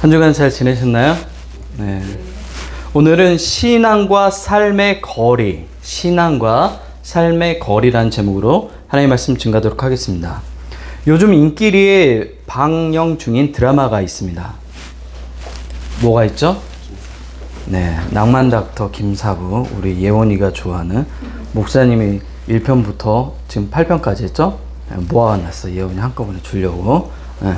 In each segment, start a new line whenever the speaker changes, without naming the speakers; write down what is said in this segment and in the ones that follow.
한 주간 잘 지내셨나요? 네. 오늘은 신앙과 삶의 거리, 신앙과 삶의 거리라는 제목으로 하나님의 말씀 증가하도록 하겠습니다. 요즘 인기리에 방영 중인 드라마가 있습니다. 뭐가 있죠? 네, 낭만닥터 김사부, 우리 예원이가 좋아하는 목사님이 1편부터 지금 8편까지 했죠? 모아놨어. 예원이 한꺼번에 주려고. 네.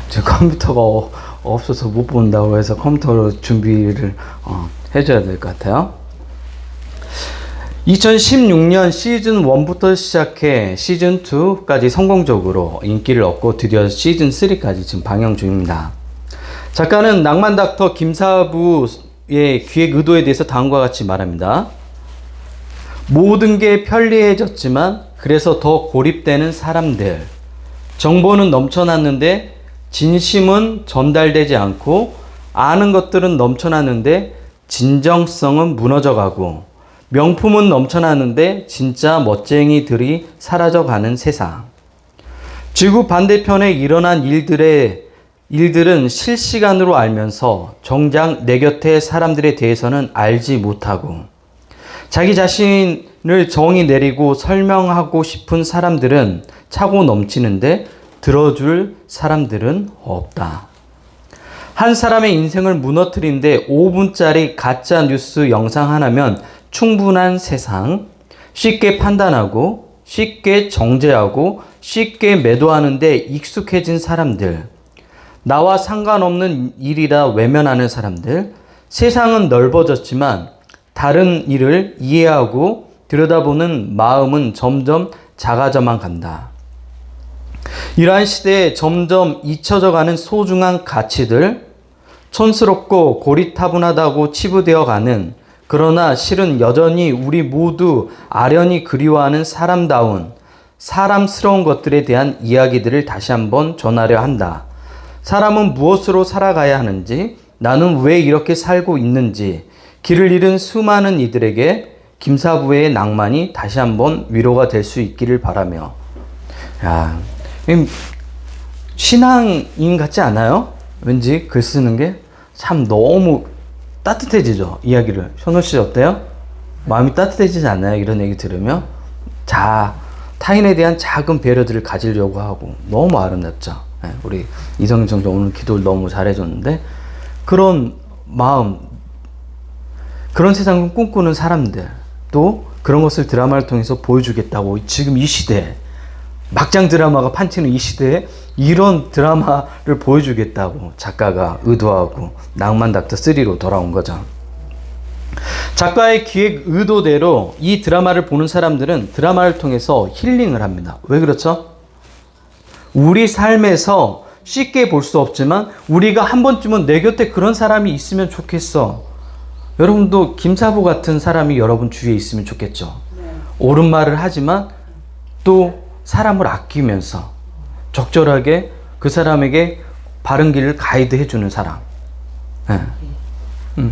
지금 컴퓨터가 없어서 못 본다고 해서 컴퓨터로 준비를 해줘야 될 것 같아요. 2016년 시즌 1부터 시작해 시즌 2까지 성공적으로 인기를 얻고 드디어 시즌 3까지 지금 방영 중입니다. 작가는 낭만닥터 김사부의 기획 의도에 대해서 다음과 같이 말합니다. 모든 게 편리해졌지만 그래서 더 고립되는 사람들. 정보는 넘쳐났는데 진심은 전달되지 않고 아는 것들은 넘쳐나는데 진정성은 무너져가고 명품은 넘쳐나는데 진짜 멋쟁이들이 사라져가는 세상. 지구 반대편에 일어난 일들은 실시간으로 알면서 정작 내 곁의 사람들에 대해서는 알지 못하고 자기 자신을 정의 내리고 설명하고 싶은 사람들은 차고 넘치는데 들어줄 사람들은 없다. 한 사람의 인생을 무너뜨리는데 5분짜리 가짜 뉴스 영상 하나면 충분한 세상, 쉽게 판단하고 쉽게 정죄하고 쉽게 매도하는데 익숙해진 사람들, 나와 상관없는 일이라 외면하는 사람들, 세상은 넓어졌지만 다른 일을 이해하고 들여다보는 마음은 점점 작아져만 간다. 이러한 시대에 점점 잊혀져 가는 소중한 가치들, 촌스럽고 고리타분하다고 치부되어 가는, 그러나 실은 여전히 우리 모두 아련히 그리워하는 사람다운, 사람스러운 것들에 대한 이야기들을 다시 한번 전하려 한다. 사람은 무엇으로 살아가야 하는지, 나는 왜 이렇게 살고 있는지, 길을 잃은 수많은 이들에게 김사부의 낭만이 다시 한번 위로가 될 수 있기를 바라며. 야, 신앙인 같지 않아요? 왠지 글 쓰는 게 참 너무 따뜻해지죠, 이야기를. 현호 씨 어때요? 마음이 따뜻해지지 않나요? 이런 얘기 들으면 타인에 대한 작은 배려들을 가지려고 하고 너무 아름답죠. 네, 우리 이성인 청자 오늘 기도를 너무 잘해줬는데 그런 마음, 그런 세상을 꿈꾸는 사람들, 또 그런 것을 드라마를 통해서 보여주겠다고 지금 이 시대에, 막장 드라마가 판치는 이 시대에 이런 드라마를 보여주겠다고 작가가 의도하고 낭만닥터 3로 돌아온 거죠. 작가의 기획 의도대로 이 드라마를 보는 사람들은 드라마를 통해서 힐링을 합니다. 왜 그렇죠? 우리 삶에서 쉽게 볼 수 없지만 우리가 한 번쯤은 내 곁에 그런 사람이 있으면 좋겠어. 여러분도 김사부 같은 사람이 여러분 주위에 있으면 좋겠죠. 옳은 말을 하지만 또 사람을 아끼면서 적절하게 그 사람에게 바른 길을 가이드 해주는 사람. 네. 네.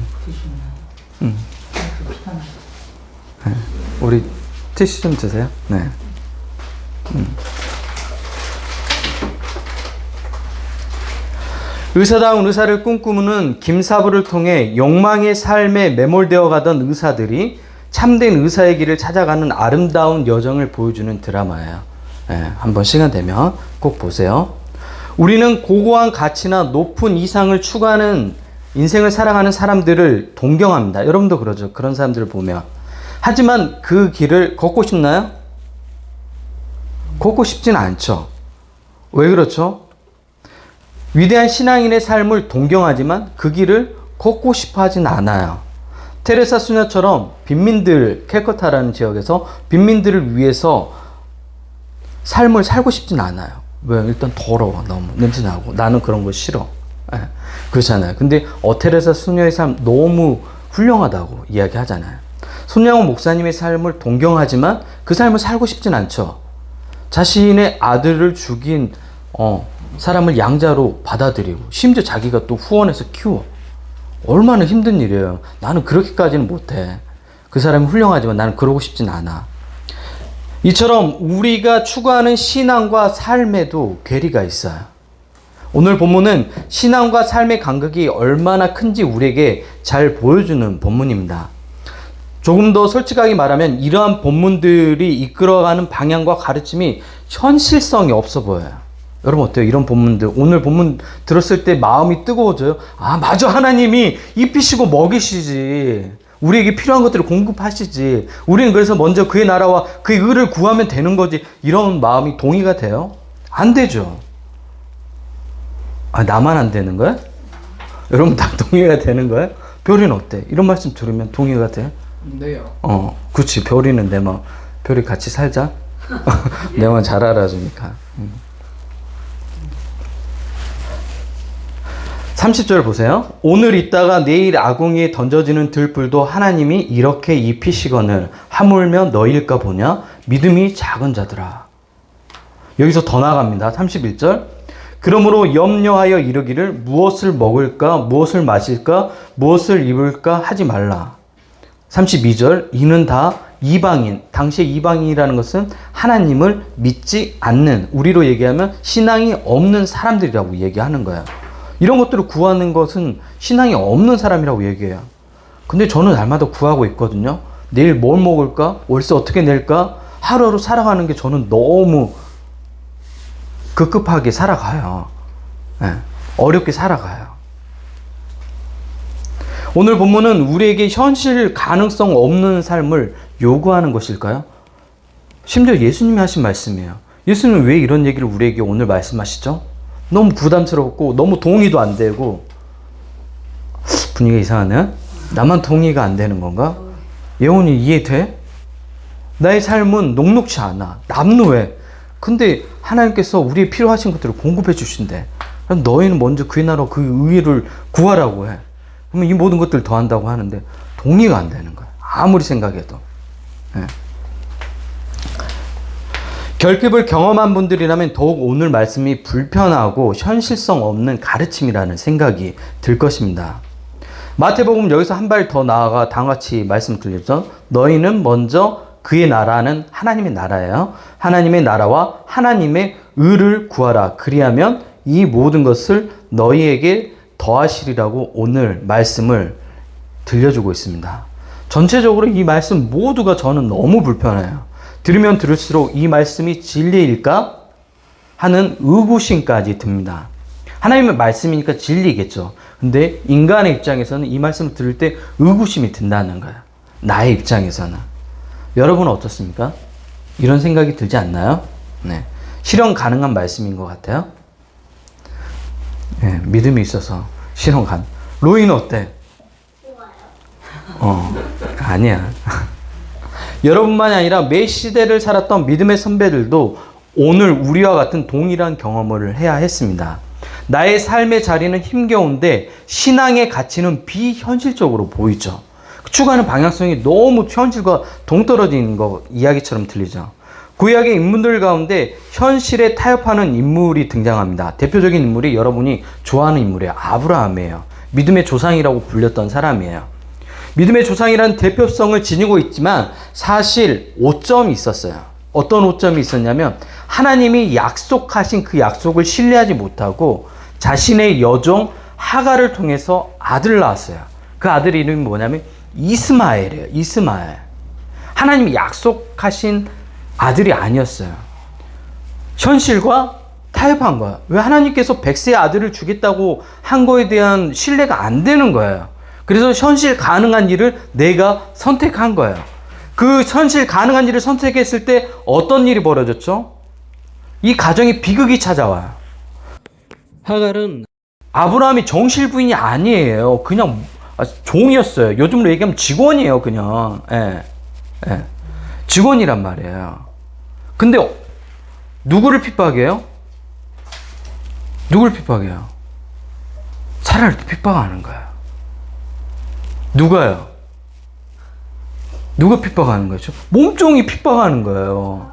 우리 티슈 좀 주세요. 네. 의사다운 의사를 꿈꾸는 김사부를 통해 욕망의 삶에 매몰되어 가던 의사들이 참된 의사의 길을 찾아가는 아름다운 여정을 보여주는 드라마예요. 네, 한번 시간 되면 꼭 보세요. 우리는 고고한 가치나 높은 이상을 추구하는 인생을 살아가는 사람들을 동경합니다. 여러분도 그러죠. 그런 사람들을 보면. 하지만 그 길을 걷고 싶나요? 걷고 싶진 않죠. 왜 그렇죠? 위대한 신앙인의 삶을 동경하지만 그 길을 걷고 싶어 하진 않아요. 테레사 수녀처럼 빈민들, 캘커타라는 지역에서 빈민들을 위해서 삶을 살고 싶진 않아요. 왜? 일단 더러워. 너무 냄새나고. 나는 그런 거 싫어. 네. 그렇잖아요. 근데 테레사 수녀의 삶 너무 훌륭하다고 이야기하잖아요. 손양호 목사님의 삶을 동경하지만 그 삶을 살고 싶진 않죠. 자신의 아들을 죽인 사람을 양자로 받아들이고 심지어 자기가 또 후원해서 키워. 얼마나 힘든 일이에요. 나는 그렇게까지는 못해. 그 사람이 훌륭하지만 나는 그러고 싶진 않아. 이처럼 우리가 추구하는 신앙과 삶에도 괴리가 있어요. 오늘 본문은 신앙과 삶의 간극이 얼마나 큰지 우리에게 잘 보여주는 본문입니다. 조금 더 솔직하게 말하면 이러한 본문들이 이끌어가는 방향과 가르침이 현실성이 없어 보여요. 여러분 어때요? 이런 본문들, 오늘 본문 들었을 때 마음이 뜨거워져요? 아, 맞아. 하나님이 입히시고 먹이시지. 우리에게 필요한 것들을 공급하시지. 우리는 그래서 먼저 그의 나라와 그의 의를 구하면 되는 거지. 이런 마음이 동의가 돼요? 안 되죠. 아, 나만 안 되는 거야? 여러분 다 동의가 되는 거야? 별이는 어때? 이런 말씀 들으면 동의가 돼?
네요.
그치. 별이는 내 맘. 별이 같이 살자. 내 맘 잘 알아주니까. 30절 보세요. 오늘 있다가 내일 아궁이에 던져지는 들불도 하나님이 이렇게 입히시거늘 하물며 너희일까 보냐? 믿음이 작은 자들아. 여기서 더 나갑니다. 31절. 그러므로 염려하여 이르기를 무엇을 먹을까, 무엇을 마실까, 무엇을 입을까 하지 말라. 32절. 이는 다 이방인. 당시의 이방인이라는 것은 하나님을 믿지 않는, 우리로 얘기하면 신앙이 없는 사람들이라고 얘기하는 거예요. 이런 것들을 구하는 것은 신앙이 없는 사람이라고 얘기해요. 근데 저는 날마다 구하고 있거든요. 내일 뭘 먹을까? 월세 어떻게 낼까? 하루하루 살아가는 게 저는 너무 급급하게 살아가요. 네, 어렵게 살아가요. 오늘 본문은 우리에게 현실 가능성 없는 삶을 요구하는 것일까요? 심지어 예수님이 하신 말씀이에요. 예수님은 왜 이런 얘기를 우리에게 오늘 말씀하시죠? 너무 부담스럽고 너무 동의도 안 되고. 분위기가 이상하네. 나만 동의가 안 되는 건가? 예원이 이해돼? 나의 삶은 녹록치 않아. 남루해. 근데 하나님께서 우리의 필요하신 것들을 공급해 주신대. 그럼 너희는 먼저 그의 나라 그 의를 구하라고 해. 그러면 이 모든 것들을 더한다고 하는데 동의가 안 되는 거야. 아무리 생각해도. 네. 결핍을 경험한 분들이라면 더욱 오늘 말씀이 불편하고 현실성 없는 가르침이라는 생각이 들 것입니다. 마태복음 여기서 한 발 더 나아가 다음같이 말씀드렸죠. 너희는 먼저 그의 나라는 하나님의 나라예요. 하나님의 나라와 하나님의 의를 구하라. 그리하면 이 모든 것을 너희에게 더하시리라고 오늘 말씀을 들려주고 있습니다. 전체적으로 이 말씀 모두가 저는 너무 불편해요. 들으면 들을수록 이 말씀이 진리일까 하는 의구심까지 듭니다. 하나님의 말씀이니까 진리겠죠. 근데 인간의 입장에서는 이 말씀을 들을 때 의구심이 든다는 거예요. 나의 입장에서는. 여러분은 어떻습니까? 이런 생각이 들지 않나요? 네. 실현 가능한 말씀인 것 같아요. 네, 믿음이 있어서 실현 가능. 로이는 어때? 아니야. 여러분만이 아니라 매 시대를 살았던 믿음의 선배들도 오늘 우리와 같은 동일한 경험을 해야 했습니다. 나의 삶의 자리는 힘겨운데 신앙의 가치는 비현실적으로 보이죠. 추구하는 방향성이 너무 현실과 동떨어진 거 이야기처럼 들리죠. 구약의 인물들 가운데 현실에 타협하는 인물이 등장합니다. 대표적인 인물이 여러분이 좋아하는 인물이에요. 아브라함이에요. 믿음의 조상이라고 불렸던 사람이에요. 믿음의 조상이라는 대표성을 지니고 있지만 사실 오점이 있었어요. 어떤 오점이 있었냐면 하나님이 약속하신 그 약속을 신뢰하지 못하고 자신의 여종 하갈을 통해서 아들을 낳았어요. 그 아들 이름이 뭐냐면 이스마엘이에요. 이스마엘. 하나님이 약속하신 아들이 아니었어요. 현실과 타협한 거야. 왜 하나님께서 100세의 아들을 주겠다고 한 거에 대한 신뢰가 안 되는 거예요. 그래서 현실 가능한 일을 내가 선택한 거예요. 그 현실 가능한 일을 선택했을 때 어떤 일이 벌어졌죠? 이 가정에 비극이 찾아와요. 하갈은 아브라함이 정실 부인이 아니에요. 그냥 종이었어요. 요즘으로 얘기하면 직원이에요. 그냥. 예. 직원이란 말이에요. 근데 누구를 핍박해요? 누구를 핍박해요? 사라를 핍박하는 거예요. 누가요? 누가 핍박하는 거죠? 몸종이 핍박하는 거예요.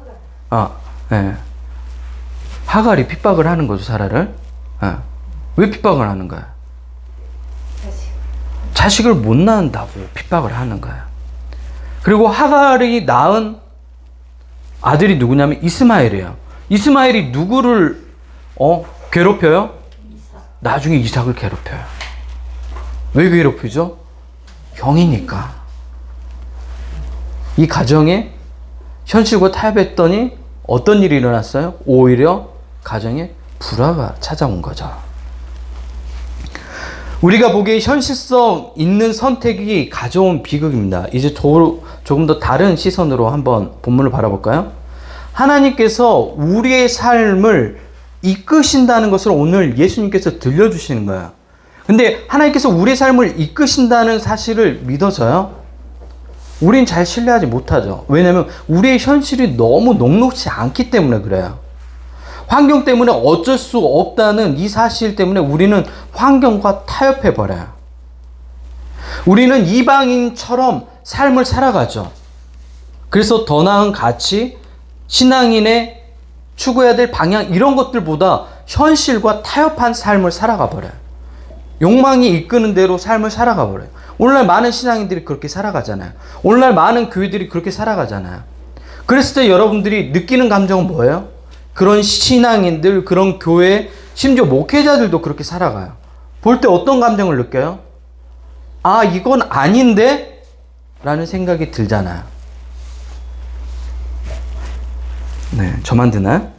하갈이 핍박을 하는 거죠, 사라를. 왜 핍박을 하는 거야? 자식을 못 낳는다고 핍박을 하는 거야. 그리고 하갈이 낳은 아들이 누구냐면 이스마엘이에요. 이스마엘이 누구를 괴롭혀요? 나중에 이삭을 괴롭혀요. 왜 괴롭히죠? 형이니까. 이 가정에 현실과 타협했더니 어떤 일이 일어났어요? 오히려 가정에 불화가 찾아온 거죠. 우리가 보기에 현실성 있는 선택이 가져온 비극입니다. 이제 조금 더 다른 시선으로 한번 본문을 바라볼까요? 하나님께서 우리의 삶을 이끄신다는 것을 오늘 예수님께서 들려주시는 거예요. 근데 하나님께서 우리의 삶을 이끄신다는 사실을 믿어져요? 우린 잘 신뢰하지 못하죠. 왜냐하면 우리의 현실이 너무 녹록지 않기 때문에 그래요. 환경 때문에 어쩔 수 없다는 이 사실 때문에 우리는 환경과 타협해버려요. 우리는 이방인처럼 삶을 살아가죠. 그래서 더 나은 가치, 신앙인의 추구해야 될 방향 이런 것들보다 현실과 타협한 삶을 살아가 버려요. 욕망이 이끄는 대로 삶을 살아가 버려요. 오늘날 많은 신앙인들이 그렇게 살아가잖아요. 오늘날 많은 교회들이 그렇게 살아가잖아요. 그랬을 때 여러분들이 느끼는 감정은 뭐예요? 그런 신앙인들, 그런 교회, 심지어 목회자들도 그렇게 살아가요. 볼 때 어떤 감정을 느껴요? 아, 이건 아닌데? 라는 생각이 들잖아요. 네, 저만 드나요?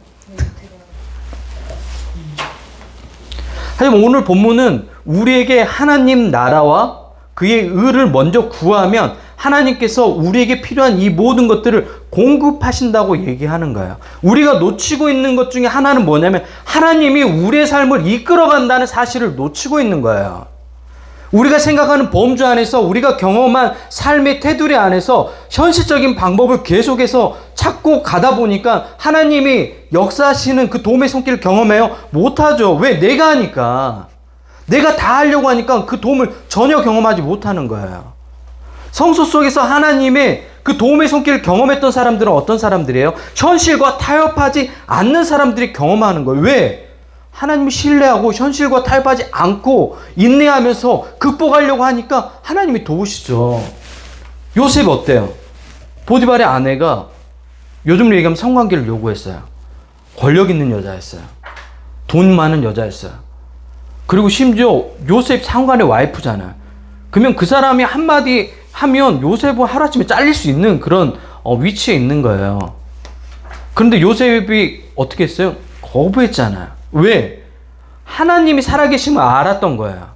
하지만 오늘 본문은 우리에게 하나님 나라와 그의 의를 먼저 구하면 하나님께서 우리에게 필요한 이 모든 것들을 공급하신다고 얘기하는 거예요. 우리가 놓치고 있는 것 중에 하나는 뭐냐면 하나님이 우리의 삶을 이끌어간다는 사실을 놓치고 있는 거예요. 우리가 생각하는 범주 안에서 우리가 경험한 삶의 테두리 안에서 현실적인 방법을 계속해서 찾고 가다 보니까 하나님이 역사하시는 그 도움의 손길을 경험해요? 못하죠. 왜? 내가 하니까. 내가 다 하려고 하니까 그 도움을 전혀 경험하지 못하는 거예요. 성소 속에서 하나님의 그 도움의 손길을 경험했던 사람들은 어떤 사람들이에요? 현실과 타협하지 않는 사람들이 경험하는 거예요. 왜? 하나님을 신뢰하고 현실과 타협하지 않고 인내하면서 극복하려고 하니까 하나님이 도우시죠. 요셉 어때요? 보디발의 아내가 요즘으로 얘기하면 성관계를 요구했어요. 권력 있는 여자였어요. 돈 많은 여자였어요. 그리고 심지어 요셉 상관의 와이프잖아요. 그러면 그 사람이 한마디 하면 요셉은 하루아침에 잘릴 수 있는 그런 위치에 있는 거예요. 그런데 요셉이 어떻게 했어요? 거부했잖아요. 왜? 하나님이 살아계심을 알았던 거예요.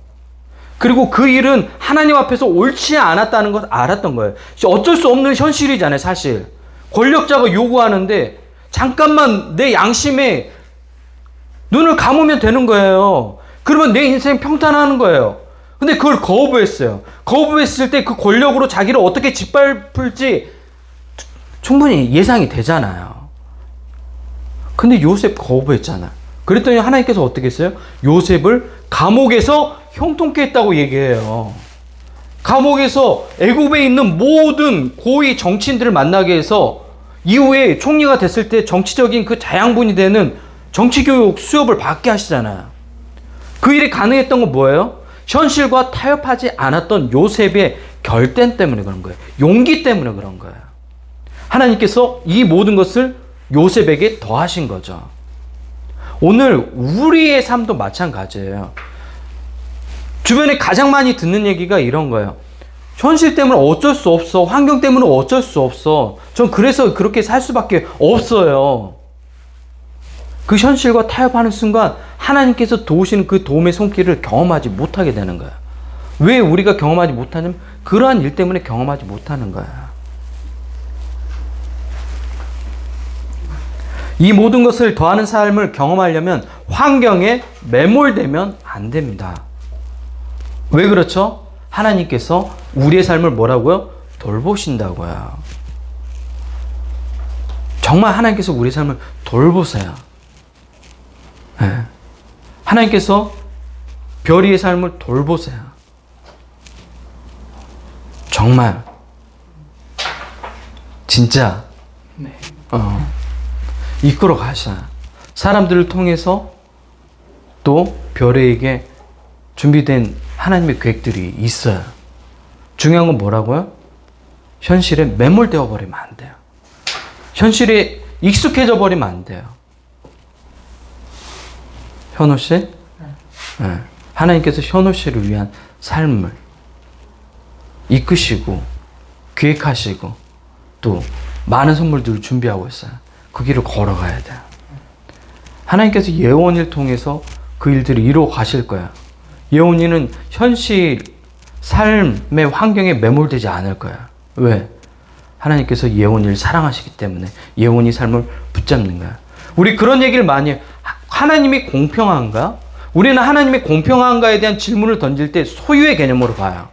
그리고 그 일은 하나님 앞에서 옳지 않았다는 걸 알았던 거예요. 어쩔 수 없는 현실이잖아요, 사실. 권력자가 요구하는데 잠깐만 내 양심에 눈을 감으면 되는 거예요. 그러면 내 인생 평탄하는 거예요. 근데 그걸 거부했어요. 거부했을 때 그 권력으로 자기를 어떻게 짓밟을지 충분히 예상이 되잖아요. 근데 요셉 거부했잖아요. 그랬더니 하나님께서 어떻게 했어요? 요셉을 감옥에서 형통케 했다고 얘기해요. 감옥에서 애굽에 있는 모든 고위 정치인들을 만나게 해서 이후에 총리가 됐을 때 정치적인 그 자양분이 되는 정치교육 수업을 받게 하시잖아요. 그 일이 가능했던 건 뭐예요? 현실과 타협하지 않았던 요셉의 결단 때문에 그런 거예요. 용기 때문에 그런 거예요. 하나님께서 이 모든 것을 요셉에게 더하신 거죠. 오늘 우리의 삶도 마찬가지예요. 주변에 가장 많이 듣는 얘기가 이런 거예요. 현실 때문에 어쩔 수 없어. 환경 때문에 어쩔 수 없어. 전 그래서 그렇게 살 수밖에 없어요. 그 현실과 타협하는 순간 하나님께서 도우시는 그 도움의 손길을 경험하지 못하게 되는 거예요. 왜 우리가 경험하지 못하냐면 그러한 일 때문에 경험하지 못하는 거예요. 이 모든 것을 더하는 삶을 경험하려면 환경에 매몰되면 안 됩니다. 왜 그렇죠? 하나님께서 우리의 삶을 뭐라고요? 돌보신다고요. 정말 하나님께서 우리의 삶을 돌보세요. 네. 하나님께서 별이의 삶을 돌보세요. 정말 진짜
네.
이끌어 가셔요. 사람들을 통해서 또 별에게 준비된 하나님의 계획들이 있어요. 중요한 건 뭐라고요? 현실에 매몰되어 버리면 안 돼요. 현실에 익숙해져 버리면 안 돼요. 현호 씨? 예. 하나님께서 현우 씨를 위한 삶을 이끄시고 기획하시고 또 많은 선물들을 준비하고 있어요. 그 길을 걸어가야 돼요. 하나님께서 예언을 통해서 그 일들을 이루어 가실 거야. 예언이는 현실 삶의 환경에 매몰되지 않을 거야. 왜? 하나님께서 예언이를 사랑하시기 때문에 예언이 삶을 붙잡는 거야. 우리 그런 얘기를 많이 해요. 하나님이 공평한가? 우리는 하나님의 공평한가에 대한 질문을 던질 때 소유의 개념으로 봐요.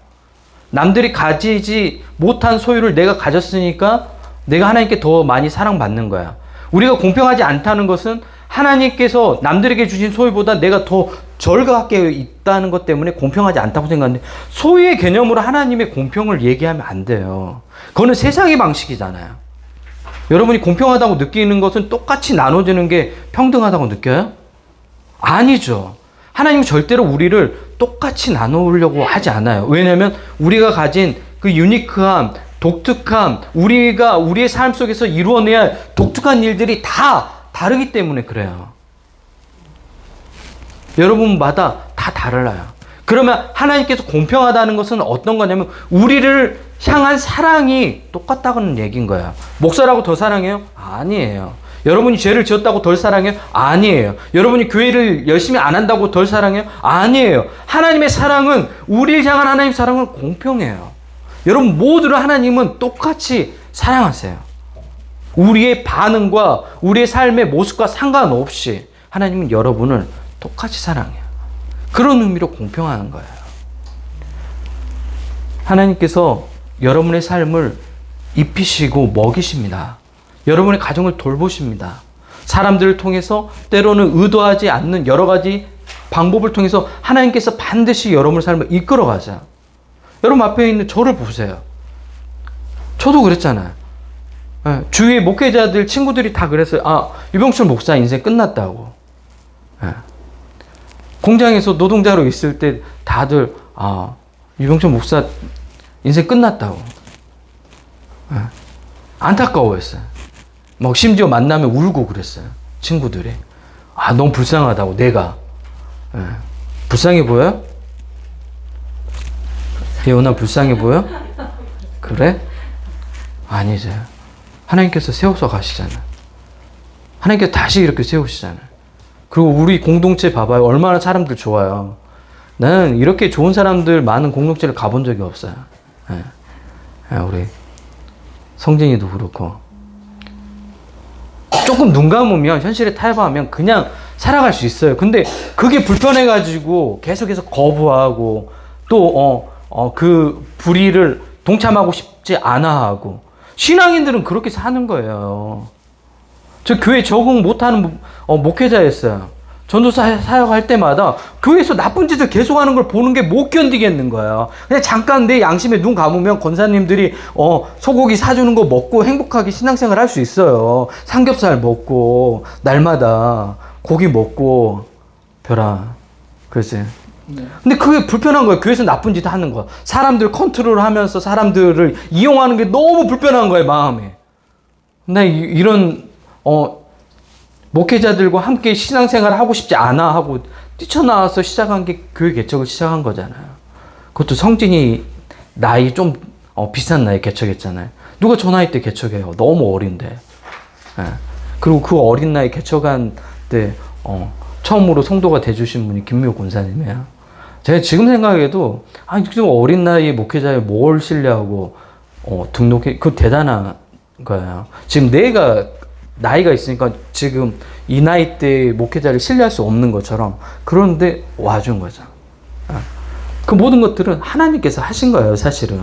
남들이 가지지 못한 소유를 내가 가졌으니까 내가 하나님께 더 많이 사랑받는 거야. 우리가 공평하지 않다는 것은 하나님께서 남들에게 주신 소유보다 내가 더 절가하게 있다는 것 때문에 공평하지 않다고 생각하는데, 소유의 개념으로 하나님의 공평을 얘기하면 안 돼요. 그거는 세상의 방식이잖아요. 여러분이 공평하다고 느끼는 것은 똑같이 나눠주는 게 평등하다고 느껴요? 아니죠. 하나님은 절대로 우리를 똑같이 나누려고 하지 않아요. 왜냐하면 우리가 가진 그 유니크함, 독특함, 우리가 우리의 삶 속에서 이루어내야 할 독특한 일들이 다 다르기 때문에 그래요. 여러분마다 다 달라요. 그러면 하나님께서 공평하다는 것은 어떤 거냐면 우리를 향한 사랑이 똑같다는 얘기인 거예요. 목사라고 더 사랑해요? 아니에요. 여러분이 죄를 지었다고 덜 사랑해요? 아니에요. 여러분이 교회를 열심히 안 한다고 덜 사랑해요? 아니에요. 하나님의 사랑은, 우리를 향한 하나님의 사랑은 공평해요. 여러분 모두를 하나님은 똑같이 사랑하세요. 우리의 반응과 우리의 삶의 모습과 상관없이 하나님은 여러분을 똑같이 사랑해요. 그런 의미로 공평한 거예요. 하나님께서 여러분의 삶을 입히시고 먹이십니다. 여러분의 가정을 돌보십니다. 사람들을 통해서 때로는 의도하지 않는 여러 가지 방법을 통해서 하나님께서 반드시 여러분의 삶을 이끌어 가자. 여러분 앞에 있는 저를 보세요. 저도 그랬잖아요. 주위의 목회자들, 친구들이 다 그랬어요. 아, 유병철 목사 인생 끝났다고. 공장에서 노동자로 있을 때 다들 아, 유병철 목사 인생 끝났다고. 안타까워했어요. 막 심지어 만나면 울고 그랬어요. 친구들이. 아, 너무 불쌍하다고, 내가. 불쌍해 보여요? 예원아, 불쌍해 보여? 그래? 아니죠. 하나님께서 세워서 가시잖아요. 하나님께서 다시 이렇게 세우시잖아요. 그리고 우리 공동체 봐봐요. 얼마나 사람들 좋아요. 나는 이렇게 좋은 사람들 많은 공동체를 가본 적이 없어요. 우리 성진이도 그렇고. 조금 눈 감으면, 현실에 타협하면 그냥 살아갈 수 있어요. 근데 그게 불편해가지고 계속해서 거부하고 또 그 불의를 동참하고 싶지 않아 하고. 신앙인들은 그렇게 사는 거예요. 저 교회 적응 못하는 목회자였어요. 전도사 사역할 때마다 교회에서 나쁜 짓을 계속하는 걸 보는 게 못 견디겠는 거예요. 그냥 잠깐 내 양심에 눈 감으면 권사님들이 소고기 사주는 거 먹고 행복하게 신앙생활 할 수 있어요. 삼겹살 먹고 날마다 고기 먹고 별아, 그렇지. 네. 근데 그게 불편한 거예요. 교회에서 나쁜 짓 하는 거, 사람들 컨트롤하면서 사람들을 이용하는 게 너무 불편한 거예요, 마음에. 나 이런 목회자들과 함께 신앙생활을 하고 싶지 않아 하고 뛰쳐나와서 시작한 게 교회 개척을 시작한 거잖아요. 그것도 성진이 나이 좀 비싼 나이에 개척했잖아요. 누가 저 나이 때 개척해요? 너무 어린데. 그리고 그 어린 나이 개척한 때 처음으로 성도가 돼주신 분이 김미호 권사님이에요. 제가 지금 생각해도 지금 어린 나이에 목회자에 뭘 신뢰하고 등록해, 그거 대단한 거예요. 지금 내가 나이가 있으니까 지금 이 나이 때 목회자를 신뢰할 수 없는 것처럼, 그런데 와준 거죠. 그 모든 것들은 하나님께서 하신 거예요, 사실은.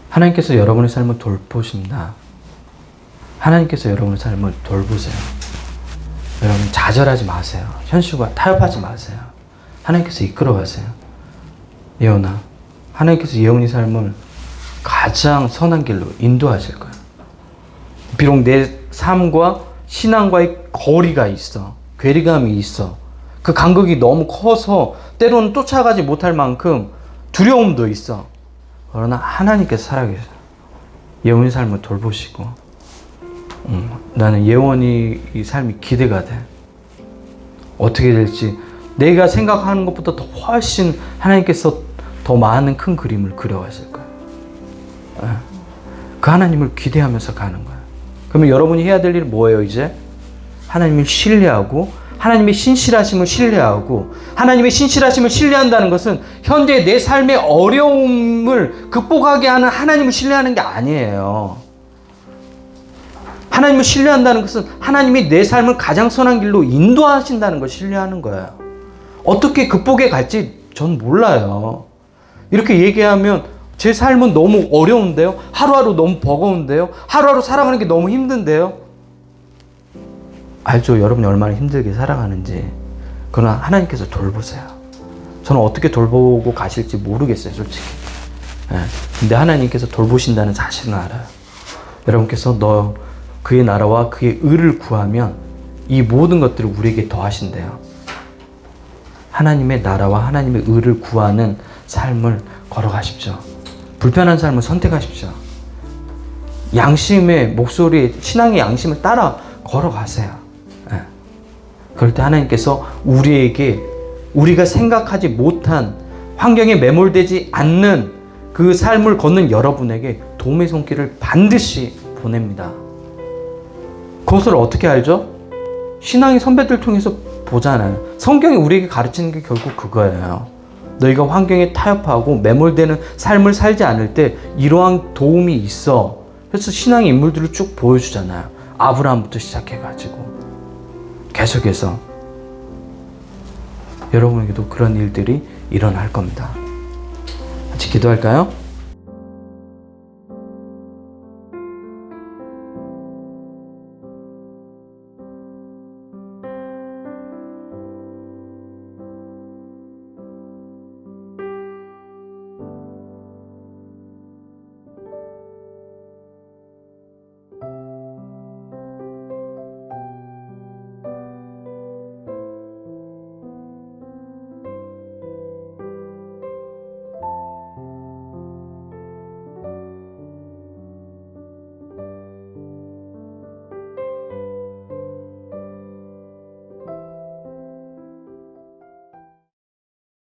하나님께서 여러분의 삶을 돌보신다. 하나님께서 여러분의 삶을 돌보세요. 여러분 좌절하지 마세요. 현실과 타협하지 마세요. 하나님께서 이끌어 가세요. 예언아, 하나님께서 예언의 삶을 가장 선한 길로 인도하실 거예요. 비록 내 삶과 신앙과의 거리가 있어, 괴리감이 있어, 그 간극이 너무 커서 때로는 쫓아가지 못할 만큼 두려움도 있어. 그러나 하나님께서 살아계세요. 예언의 삶을 돌보시고, 나는 예원이 이 삶이 기대가 돼. 어떻게 될지 내가 생각하는 것보다 더 훨씬 하나님께서 더 많은 큰 그림을 그려가실 거예요. 그 하나님을 기대하면서 가는 거예요. 그러면 여러분이 해야 될 일은 뭐예요? 이제 하나님을 신뢰하고 하나님의 신실하심을 신뢰하고, 하나님의 신실하심을 신뢰한다는 것은 현재 내 삶의 어려움을 극복하게 하는 하나님을 신뢰하는 게 아니에요. 하나님을 신뢰한다는 것은 하나님이 내 삶을 가장 선한 길로 인도하신다는 걸 신뢰하는 거예요. 어떻게 극복해 갈지 전 몰라요. 이렇게 얘기하면 제 삶은 너무 어려운데요? 하루하루 너무 버거운데요? 하루하루 살아가는 게 너무 힘든데요? 알죠? 여러분이 얼마나 힘들게 살아가는지. 그러나 하나님께서 돌보세요. 저는 어떻게 돌보고 가실지 모르겠어요, 솔직히. 근데 하나님께서 돌보신다는 사실은 알아요. 여러분께서 그의 나라와 그의 의를 구하면 이 모든 것들을 우리에게 더하신대요. 하나님의 나라와 하나님의 의를 구하는 삶을 걸어가십시오. 불편한 삶을 선택하십시오. 양심의 목소리, 신앙의 양심을 따라 걸어가세요. 그럴 때 하나님께서 우리가 생각하지 못한 환경에 매몰되지 않는 그 삶을 걷는 여러분에게 도움의 손길을 반드시 보냅니다. 그것을 어떻게 알죠? 신앙의 선배들 통해서 보잖아요. 성경이 우리에게 가르치는 게 결국 그거예요. 너희가 환경에 타협하고 매몰되는 삶을 살지 않을 때 이러한 도움이 있어. 그래서 신앙의 인물들을 쭉 보여주잖아요. 아브라함부터 시작해가지고 계속해서 여러분에게도 그런 일들이 일어날 겁니다. 같이 기도할까요?